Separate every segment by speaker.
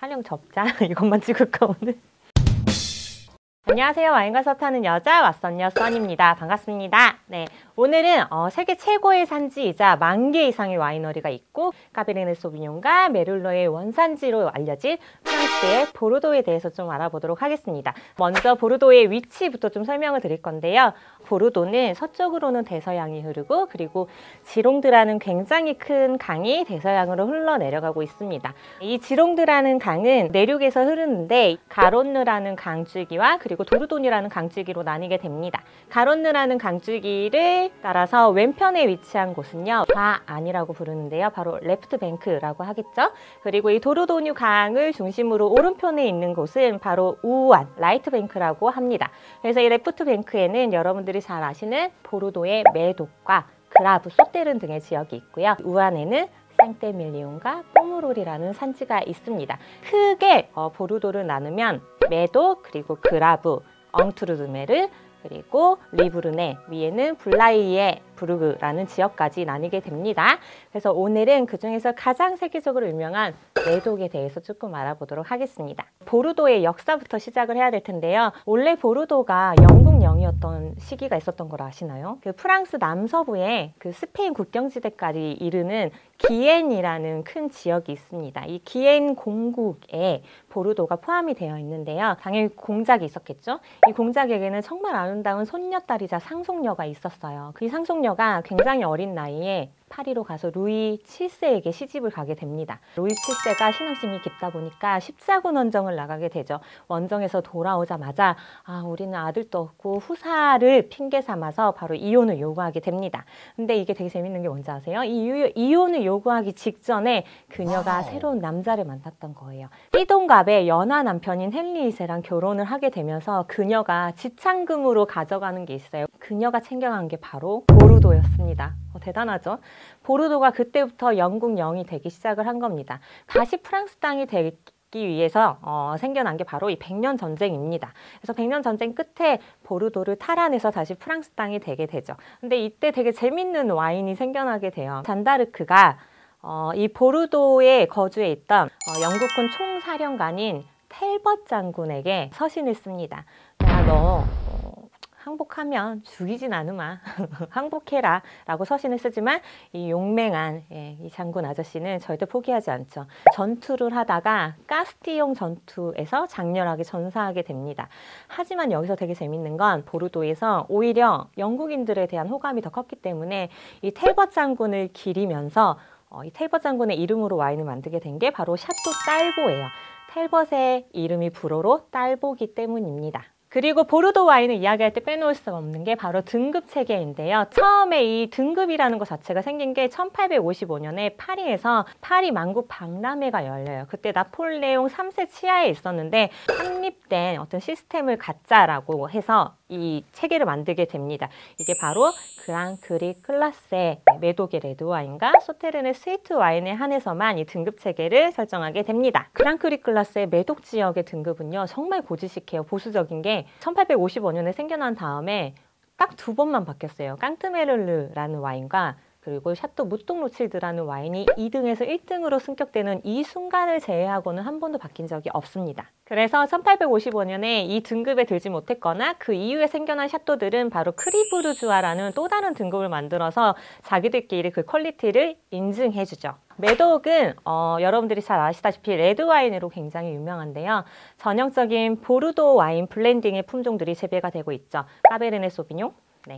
Speaker 1: 촬영 접자 이것만 찍을까 오늘? 안녕하세요. 와인과 서타는 여자 왓썸녀 써니입니다. 반갑습니다. 네, 오늘은 세계 최고의 산지이자 10,000개 이상의 와이너리가 있고 까베르네 소비뇽과 메를로의 원산지로 알려진 프랑스의 보르도에 대해서 좀 알아보도록 하겠습니다. 먼저 보르도의 위치부터 좀 설명을 드릴 건데요. 보르도는 서쪽으로는 대서양이 흐르고 그리고 지롱드라는 굉장히 큰 강이 대서양으로 흘러내려가고 있습니다. 이 지롱드라는 강은 내륙에서 흐르는데 가론느라는 강줄기와 그리고 도르돈이라는 강줄기로 나뉘게 됩니다. 가론느라는 강줄기를 따라서 왼편에 위치한 곳은요, 좌안이라고 부르는데요. 바로 레프트 뱅크라고 하겠죠. 그리고 이 도르도뉴 강을 중심으로 오른편에 있는 곳은 바로 우안, 라이트 뱅크라고 합니다. 그래서 이 레프트 뱅크에는 여러분들이 잘 아시는 보르도의 메독과 그라브, 소테른 등의 지역이 있고요. 우안에는 생떼밀리온과 뽀무롤이라는 산지가 있습니다. 크게 보르도를 나누면 메독, 그리고 그라브, 엉투르드메르, 그리고 리브르네, 위에는 블라이에 부르그라는 지역까지 나뉘게 됩니다. 그래서 오늘은 그 중에서 가장 세계적으로 유명한 메독에 대해서 조금 알아보도록 하겠습니다. 보르도의 역사부터 시작을 해야 될 텐데요. 원래 보르도가 영국령이었던 시기가 있었던 걸 아시나요? 그 프랑스 남서부에 그 스페인 국경지대까지 이르는 기엔이라는 큰 지역이 있습니다. 이 기엔 공국에 보르도가 포함이 되어 있는데요. 당연히 공작이 있었겠죠? 이 공작에게는 정말 아름다운 손녀딸이자 상속녀가 있었어요. 그 상속녀가 굉장히 어린 나이에 파리로 가서 루이 7세에게 시집을 가게 됩니다. 루이 7세가 신앙심이 깊다 보니까 십자군 원정을 나가게 되죠. 원정에서 돌아오자마자 우리는 아들도 없고 후사를 핑계 삼아서 바로 이혼을 요구하게 됩니다. 근데 이게 되게 재밌는 게 뭔지 아세요? 이혼을 요구하기 직전에 그녀가 새로운 남자를 만났던 거예요. 띠동갑의 연하 남편인 헨리 2세랑 결혼을 하게 되면서 그녀가 지참금으로 가져가는 게 있어요. 그녀가 챙겨간 게 바로 보르도였습니다. 대단하죠? 보르도가 그때부터 영국령이 되기 시작을 한 겁니다. 다시 프랑스 땅이 되기 위해서 생겨난 게 바로 이 100년 전쟁입니다. 그래서 100년 전쟁 끝에 보르도를 탈환해서 다시 프랑스 땅이 되게 되죠. 근데 이때 되게 재밌는 와인이 생겨나게 돼요. 잔다르크가 이 보르도에 거주해 있던 영국군 총사령관인 텔벗 장군에게 서신을 씁니다. 너 항복하면 죽이진 않으마. 항복해라 라고 서신을 쓰지만 이 용맹한 이 장군 아저씨는 절대 포기하지 않죠. 전투를 하다가 까스티용 전투에서 장렬하게 전사하게 됩니다. 하지만 여기서 되게 재밌는 건 보르도에서 오히려 영국인들에 대한 호감이 더 컸기 때문에 이 텔벗 장군을 기리면서 이 텔벗 장군의 이름으로 와인을 만들게 된 게 바로 샤또 딸보예요. 텔벗의 이름이 불어로 딸보기 때문입니다. 그리고 보르도 와인을 이야기할 때 빼놓을 수가 없는 게 바로 등급 체계인데요. 처음에 이 등급이라는 것 자체가 생긴 게 1855년에 파리에서 파리 만국 박람회가 열려요. 그때 나폴레옹 3세 치하에 있었는데 확립된 어떤 시스템을 갖자라고 해서 이 체계를 만들게 됩니다. 이게 바로 그랑크리 클라스의 메독의 레드와인과 소테른의 스위트 와인에 한해서만 이 등급 체계를 설정하게 됩니다. 그랑크리 클라스의 메독 지역의 등급은요, 정말 고지식해요. 보수적인 게 1855년에 생겨난 다음에 딱 2번만 바뀌었어요. 깡트메를르라는 와인과 그리고 샤또 무똥 로칠드라는 와인이 2등에서 1등으로 승격되는 이 순간을 제외하고는 한 번도 바뀐 적이 없습니다. 그래서 1855년에 이 등급에 들지 못했거나 그 이후에 생겨난 샤또들은 바로 크리부르주아라는 또 다른 등급을 만들어서 자기들끼리 그 퀄리티를 인증해주죠. 메독은 여러분들이 잘 아시다시피 레드와인으로 굉장히 유명한데요. 전형적인 보르도 와인 블렌딩의 품종들이 재배가 되고 있죠. 까베르네 소비뇽,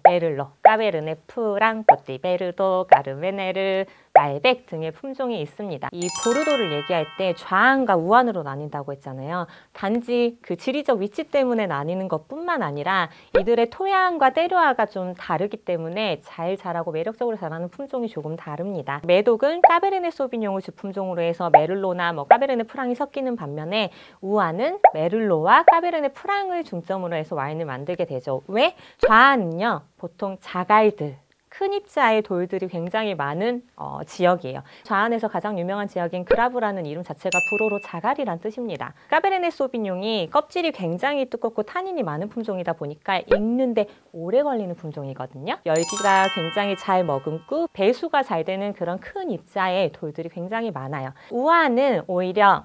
Speaker 1: 메를로, 까베르네 프랑코티, 베르도, 까르메네르, 말백 등의 품종이 있습니다. 이 보르도를 얘기할 때 좌안과 우안으로 나뉜다고 했잖아요. 단지 그 지리적 위치 때문에 나뉘는 것뿐만 아니라 이들의 토양과 때르와가 좀 다르기 때문에 잘 자라고 매력적으로 자라는 품종이 조금 다릅니다. 메독은 까베르네 소비뇽을 주품종으로 해서 메를로나 까베르네 프랑이 섞이는 반면에 우안은 메를로와 까베르네 프랑을 중점으로 해서 와인을 만들게 되죠. 왜? 좌안은요, 보통 자갈들 큰 입자의 돌들이 굉장히 많은 지역이에요. 좌안에서 가장 유명한 지역인 그라브라는 이름 자체가 불어로 자갈이란 뜻입니다. 까베르네 소비뇽이 껍질이 굉장히 두껍고 타닌이 많은 품종이다 보니까 익는데 오래 걸리는 품종이거든요. 열기가 굉장히 잘 머금고 배수가 잘 되는 그런 큰 입자의 돌들이 굉장히 많아요. 우아는 오히려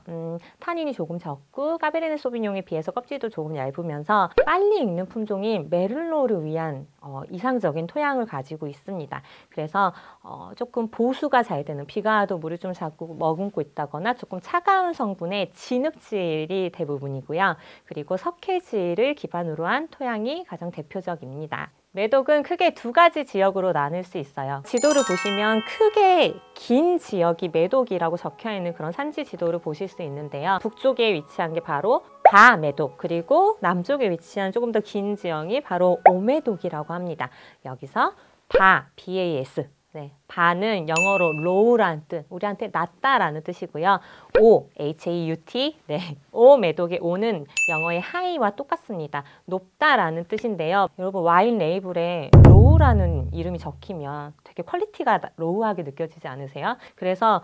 Speaker 1: 타닌이 조금 적고 까베르네 소비뇽에 비해서 껍질도 조금 얇으면서 빨리 익는 품종인 메를로를 위한 이상적인 토양을 가지고 있습니다. 그래서 조금 보수가 잘 되는, 비가 와도 물을 좀 자꾸 머금고 있다거나 조금 차가운 성분의 진흙질이 대부분이고요. 그리고 석회질을 기반으로 한 토양이 가장 대표적입니다. 매독은 크게 두 가지 지역으로 나눌 수 있어요. 지도를 보시면 크게 긴 지역이 매독이라고 적혀 있는 그런 산지 지도를 보실 수 있는데요. 북쪽에 위치한 게 바로 바매독, 그리고 남쪽에 위치한 조금 더 긴 지형이 바로 오매독이라고 합니다. 여기서 BAS. 네, 바는 영어로 low라는 뜻, 우리한테 낮다라는 뜻이고요. HAUT, 네, 오매독의 오는 영어의 high와 똑같습니다. 높다라는 뜻인데요. 여러분 와인 레이블에 low라는 이름이 적히면 되게 퀄리티가 로우하게 느껴지지 않으세요? 그래서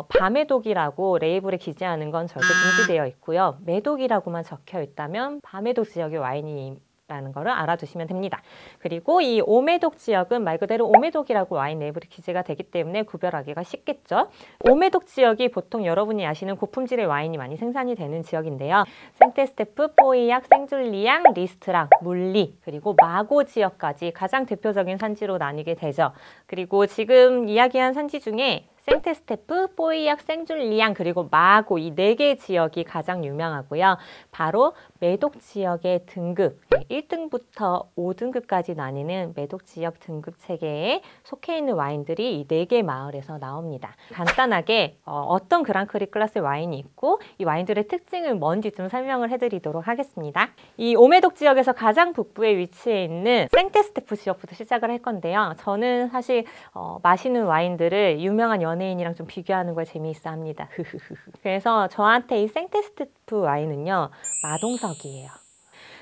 Speaker 1: 바매독이라고 레이블에 기재하는 건 절대 금지되어 있고요. 매독이라고만 적혀 있다면 바매독 지역의 와인이 라는 거를 알아두시면 됩니다. 그리고 이 오매독 지역은 말 그대로 오매독이라고 와인 레이블이 기재가 되기 때문에 구별하기가 쉽겠죠. 오매독 지역이 보통 여러분이 아시는 고품질의 와인이 많이 생산이 되는 지역인데요. 생테스테프, 포이약, 생줄리앙, 리스트랑, 물리, 그리고 마고 지역까지 가장 대표적인 산지로 나뉘게 되죠. 그리고 지금 이야기한 산지 중에 생테스테프, 포이약, 생줄리앙, 그리고 마고 이 4개 지역이 가장 유명하고요. 바로 매독 지역의 등급 1등부터 5등급까지 나뉘는 매독 지역 등급 체계에 속해 있는 와인들이 이 4개 마을에서 나옵니다. 간단하게 어떤 그랑크리 클래스의 와인이 있고 이 와인들의 특징은 뭔지 좀 설명을 해드리도록 하겠습니다. 이 오매독 지역에서 가장 북부에 위치해 있는 생테스테프 지역부터 시작을 할 건데요. 저는 사실 마시는 와인들을 유명한 연예인이랑 좀 비교하는 걸 재미있어 합니다. 그래서 저한테 이 생테스테프 와인은요, 마동석이에요.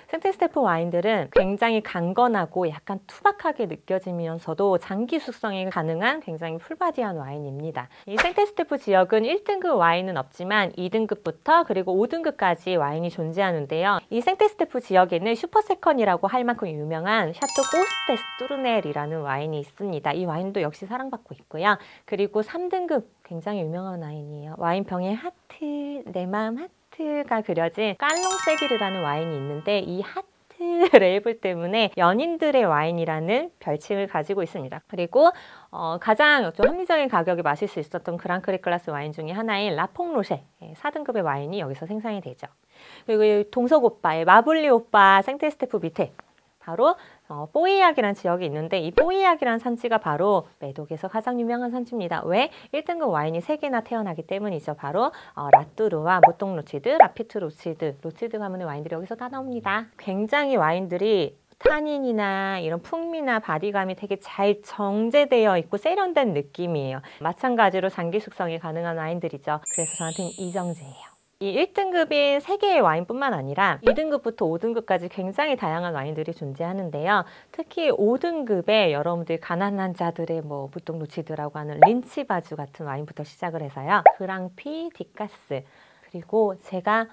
Speaker 1: 생테스테프 와인들은 굉장히 강건하고 약간 투박하게 느껴지면서도 장기 숙성이 가능한 굉장히 풀바디한 와인입니다. 이 생테스테프 지역은 1등급 와인은 없지만 2등급부터 그리고 5등급까지 와인이 존재하는데요. 이 생테스테프 지역에는 슈퍼세컨이라고 할 만큼 유명한 샤토 고스테스 뚜르넬이라는 와인이 있습니다. 이 와인도 역시 사랑받고 있고요. 그리고 3등급 굉장히 유명한 와인이에요. 와인병에 하트, 내 마음 하트 가 그려진 깔롱세기르라는 와인이 있는데 이 하트 레이블 때문에 연인들의 와인이라는 별칭을 가지고 있습니다. 그리고 가장 좀 합리적인 가격에 마실 수 있었던 그랑크리 클래스 와인 중에 하나인 라퐁로쉐 4등급의 와인이 여기서 생산이 되죠. 그리고 동석 오빠의 마블리 오빠 생테스테프 밑에 바로 포이약이라는 지역이 있는데 이 포이약이라는 산지가 바로 매독에서 가장 유명한 산지입니다. 왜? 1등급 와인이 3개나 태어나기 때문이죠. 바로 라뚜르와 무똥 로치드, 라피트 로치드, 로치드 가문의 와인들이 여기서 다 나옵니다. 굉장히 와인들이 타닌이나 이런 풍미나 바디감이 되게 잘 정제되어 있고 세련된 느낌이에요. 마찬가지로 장기 숙성이 가능한 와인들이죠. 그래서 저한테는 이정재예요. 이 1등급인 3개의 와인뿐만 아니라 2등급부터 5등급까지 굉장히 다양한 와인들이 존재하는데요. 특히 5등급에 여러분들 가난한 자들의 무똥 루치드라고 하는 린치바주 같은 와인부터 시작을 해서요. 그랑피, 디카스, 그리고 제가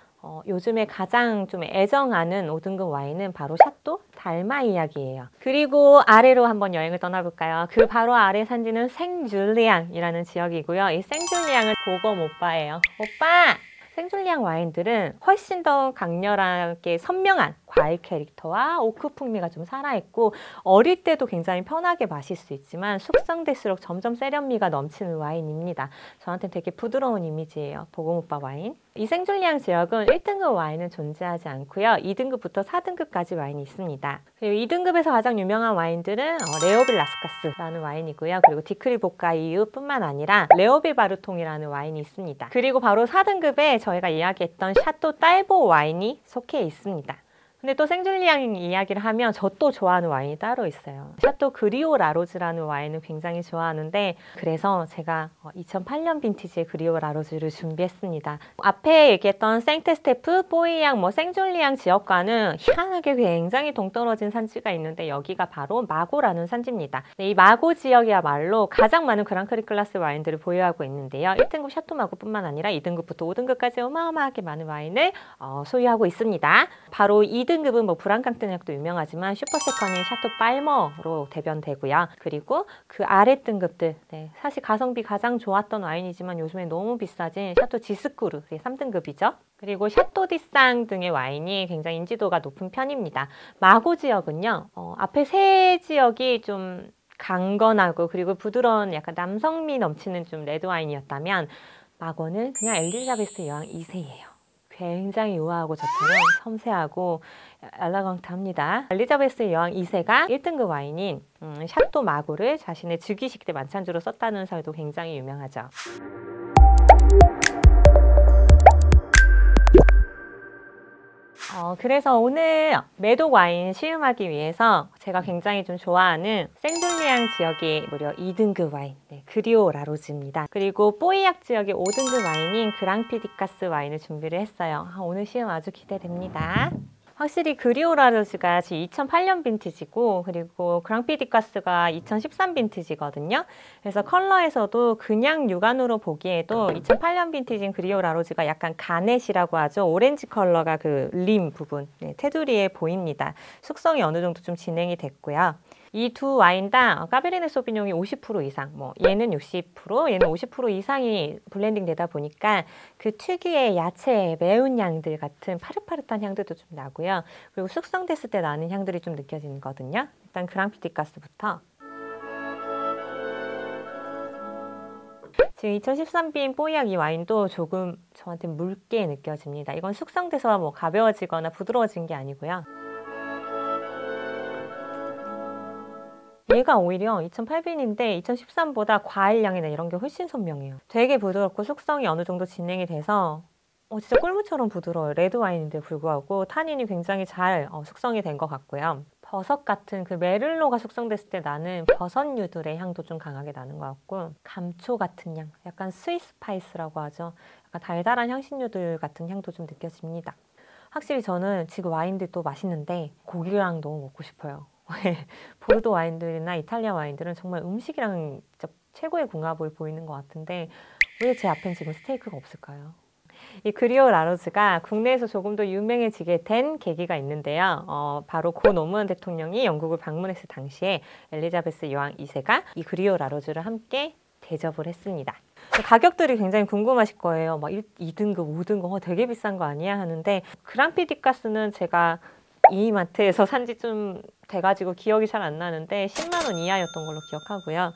Speaker 1: 요즘에 가장 좀 애정하는 5등급 와인은 바로 샤또 달마 이야기예요. 그리고 아래로 한번 여행을 떠나볼까요? 그 바로 아래 산지는 생줄리앙이라는 지역이고요. 이 생줄리앙은 보검 오빠예요. 오빠! 생줄리앙 와인들은 훨씬 더 강렬하게 선명한 과일 캐릭터와 오크 풍미가 좀 살아있고 어릴 때도 굉장히 편하게 마실 수 있지만 숙성될수록 점점 세련미가 넘치는 와인입니다. 저한테는 되게 부드러운 이미지예요. 보금오빠 와인. 이 생줄리앙 지역은 1등급 와인은 존재하지 않고요. 2등급부터 4등급까지 와인이 있습니다. 그리고 2등급에서 가장 유명한 와인들은 레오빌 라스카스라는 와인이고요. 그리고 디크리 보카이유 뿐만 아니라 레오빌 바르통이라는 와인이 있습니다. 그리고 바로 4등급에 저희가 이야기했던 샤또 딸보 와인이 속해 있습니다. 근데 또 생줄리앙 이야기를 하면 저 또 좋아하는 와인이 따로 있어요. 샤또 그리오 라로즈라는 와인을 굉장히 좋아하는데 그래서 제가 2008년 빈티지의 그리오 라로즈를 준비했습니다. 앞에 얘기했던 생테스테프, 뽀이앙, 생줄리앙 지역과는 희한하게 굉장히 동떨어진 산지가 있는데 여기가 바로 마고라는 산지입니다. 이 마고 지역이야말로 가장 많은 그랑크리 클래스 와인들을 보유하고 있는데요. 1등급 샤토 마고뿐만 아니라 2등급부터 5등급까지 어마어마하게 많은 와인을 소유하고 있습니다. 바로 2등급은 브랑깡뜨냐크도 유명하지만 슈퍼세컨인 샤토 빨머로 대변되고요. 그리고 그 아래 등급들, 사실 가성비 가장 좋았던 와인이지만 요즘에 너무 비싸진 샤토 지스쿠르 3등급이죠. 그리고 샤토 디상 등의 와인이 굉장히 인지도가 높은 편입니다. 마고 지역은요, 앞에 세 지역이 좀 강건하고 그리고 부드러운 약간 남성미 넘치는 좀 레드 와인이었다면 마고는 그냥 엘리자베스 여왕 2세예요. 굉장히 우아하고 저처럼 섬세하고 엘레강트합니다. 엘리자베스 여왕 2세가 1등급 와인인 샤또 마고를 자신의 즉위식 때 만찬주로 썼다는 설도 굉장히 유명하죠. 그래서 오늘 매독 와인 시음하기 위해서 제가 굉장히 좀 좋아하는 생줄리앙 지역의 무려 2등급 와인 그리오 라로즈입니다. 그리고 뽀이약 지역의 5등급 와인인 그랑피디카스 와인을 준비를 했어요. 오늘 시음 아주 기대됩니다. 확실히 그리오 라로즈가 지금 2008년 빈티지고 그리고 그랑피디카스가 2013 빈티지거든요. 그래서 컬러에서도 그냥 육안으로 보기에도 2008년 빈티지인 그리오 라로즈가 약간 가넷이라고 하죠. 오렌지 컬러가 그 림 부분, 테두리에 보입니다. 숙성이 어느 정도 좀 진행이 됐고요. 이 두 와인 다 까베르네 소비뇽이 50% 이상, 얘는 60%, 얘는 50% 이상이 블렌딩 되다 보니까 그 특유의 야채, 매운 향들 같은 파릇파릇한 향들도 좀 나고요. 그리고 숙성됐을 때 나는 향들이 좀 느껴지거든요. 일단 그랑피디카스부터. 지금 2013빈 뽀이약 이 와인도 조금 저한테 묽게 느껴집니다. 이건 숙성돼서 가벼워지거나 부드러워진 게 아니고요. 얘가 오히려 2008빈인데 2013보다 과일향이나 이런 게 훨씬 선명해요. 되게 부드럽고 숙성이 어느 정도 진행이 돼서 진짜 꿀무처럼 부드러워요. 레드 와인인데 불구하고 타닌이 굉장히 잘 숙성이 된 것 같고요. 버섯 같은 그 메를로가 숙성됐을 때 나는 버섯류들의 향도 좀 강하게 나는 것 같고 감초 같은 향, 약간 스위스 스파이스라고 하죠. 약간 달달한 향신료들 같은 향도 좀 느껴집니다. 확실히 저는 지금 와인들도 맛있는데 고기랑 너무 먹고 싶어요. 보르도 와인들이나 이탈리아 와인들은 정말 음식이랑 진짜 최고의 궁합을 보이는 것 같은데 왜 제 앞엔 지금 스테이크가 없을까요? 이 그리오 라로즈가 국내에서 조금 더 유명해지게 된 계기가 있는데요. 바로 고 노무현 대통령이 영국을 방문했을 당시에 엘리자베스 여왕 2세가 이 그리오 라로즈를 함께 대접을 했습니다. 가격들이 굉장히 궁금하실 거예요. 2등급, 5등급 되게 비싼 거 아니야? 하는데 그랑피디카스는 제가 이마트에서 산지 좀 돼가지고 기억이 잘 안 나는데 10만 원 이하였던 걸로 기억하고요.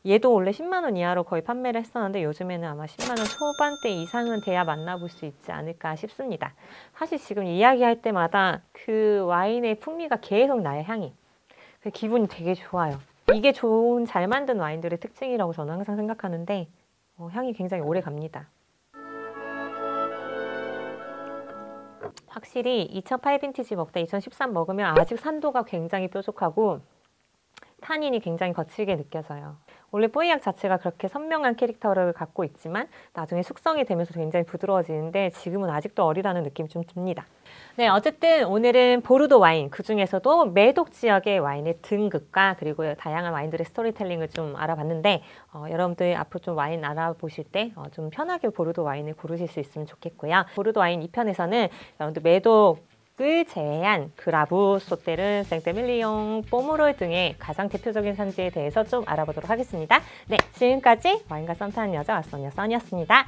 Speaker 1: 얘도 원래 10만 원 이하로 거의 판매를 했었는데 요즘에는 아마 10만 원 초반대 이상은 돼야 만나볼 수 있지 않을까 싶습니다. 사실 지금 이야기할 때마다 그 와인의 풍미가 계속 나요, 향이. 기분이 되게 좋아요. 이게 좋은 잘 만든 와인들의 특징이라고 저는 항상 생각하는데 향이 굉장히 오래 갑니다. 확실히 2008 빈티지 먹다 2013 먹으면 아직 산도가 굉장히 뾰족하고 타닌이 굉장히 거칠게 느껴져요. 원래 뽀이약 자체가 그렇게 선명한 캐릭터를 갖고 있지만 나중에 숙성이 되면서 굉장히 부드러워지는데 지금은 아직도 어리다는 느낌이 좀 듭니다. 네, 어쨌든 오늘은 보르도 와인, 그 중에서도 매독 지역의 와인의 등급과 그리고 다양한 와인들의 스토리텔링을 좀 알아봤는데 여러분들 앞으로 좀 와인 알아보실 때 좀 편하게 보르도 와인을 고르실 수 있으면 좋겠고요. 보르도 와인 2편에서는 여러분들 매독 을 제외한 그라부, 소테르, 생테밀리옹, 뽀무롤 등의 가장 대표적인 산지에 대해서 좀 알아보도록 하겠습니다. 네, 지금까지 와인과 썸 타는 여자 왓썸녀 써니였습니다.